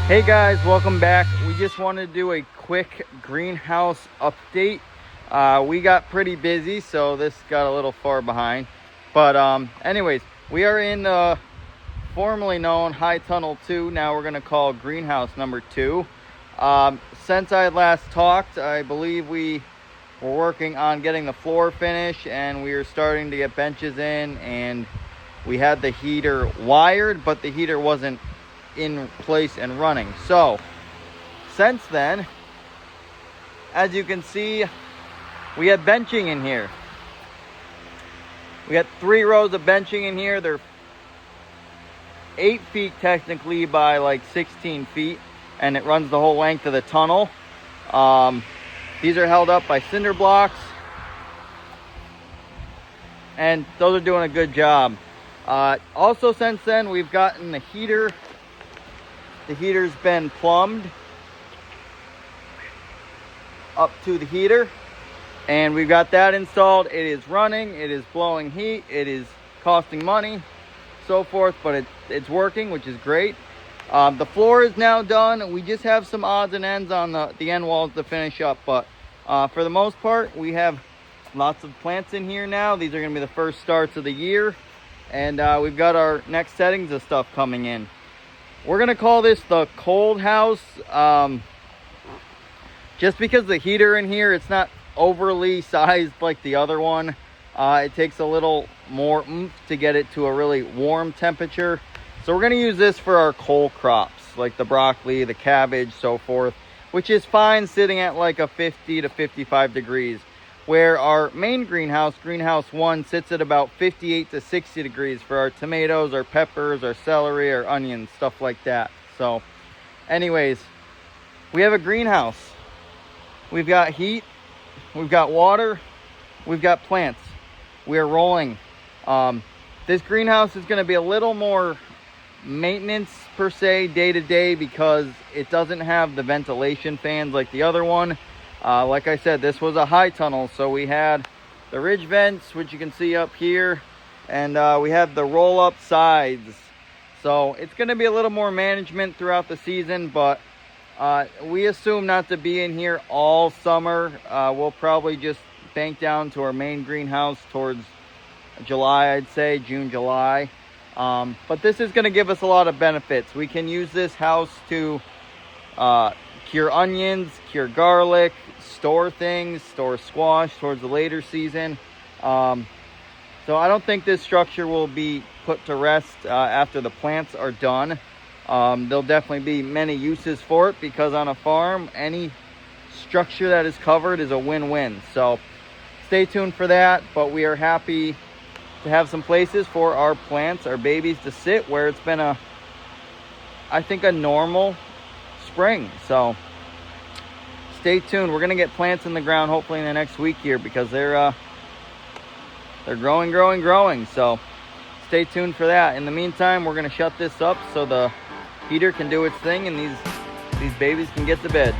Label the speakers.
Speaker 1: Hey guys, welcome back. We just wanted to do a quick greenhouse update. We got pretty busy, so this got a little far behind. But anyways, we are in the formerly known High Tunnel 2. Now we're going to call greenhouse number 2. Since I last talked, I believe we were working on getting the floor finished, and we were starting to get benches in, and we had the heater wired, but the heater wasn't in place and running. So since then, as you can see, we have benching in here. We got 3 rows of benching in here. They're 8 feet technically by like 16 feet, and it runs the whole length of the tunnel. These are held up by cinder blocks, and those are doing a good job. Also, since then, we've gotten the heater. The heater's been plumbed up to the heater, and we've got that installed. It is running, it is blowing heat, it is costing money, so forth, but it's working, which is great. The floor is now done. We just have some odds and ends on the end walls to finish up, but for the most part, we have lots of plants in here now. These are going to be the first starts of the year, and we've got our next settings of stuff coming in. We're going to call this the cold house, just because the heater in here, it's not overly sized like the other one. It takes a little more oomph to get it to a really warm temperature. So we're going to use this for our cold crops, like the broccoli, the cabbage, so forth, which is fine sitting at like a 50 to 55 degrees. Where our main greenhouse, greenhouse 1, sits at about 58 to 60 degrees for our tomatoes, our peppers, our celery, our onions, stuff like that. So anyways, we have a greenhouse. We've got heat, we've got water, we've got plants. We are rolling. This greenhouse is going to be a little more maintenance per se day to day, because it doesn't have the ventilation fans like the other one. Like I said, this was a high tunnel, so we had the ridge vents, which you can see up here, and we had the roll-up sides. So it's going to be a little more management throughout the season, but we assume not to be in here all summer. We'll probably just bank down to our main greenhouse towards July, I'd say, June, July. But this is going to give us a lot of benefits. We can use this house to cure onions, cure garlic, store things, store squash towards the later season. So I don't think this structure will be put to rest after the plants are done. There'll definitely be many uses for it, because on a farm, any structure that is covered is a win-win. So stay tuned for that, but we are happy to have some places for our plants, our babies, to sit where it's been I think a normal spring. So stay tuned. We're gonna get plants in the ground hopefully in the next week here, because they're growing. So stay tuned for that. In the meantime, we're gonna shut this up so the heater can do its thing and these babies can get to bed.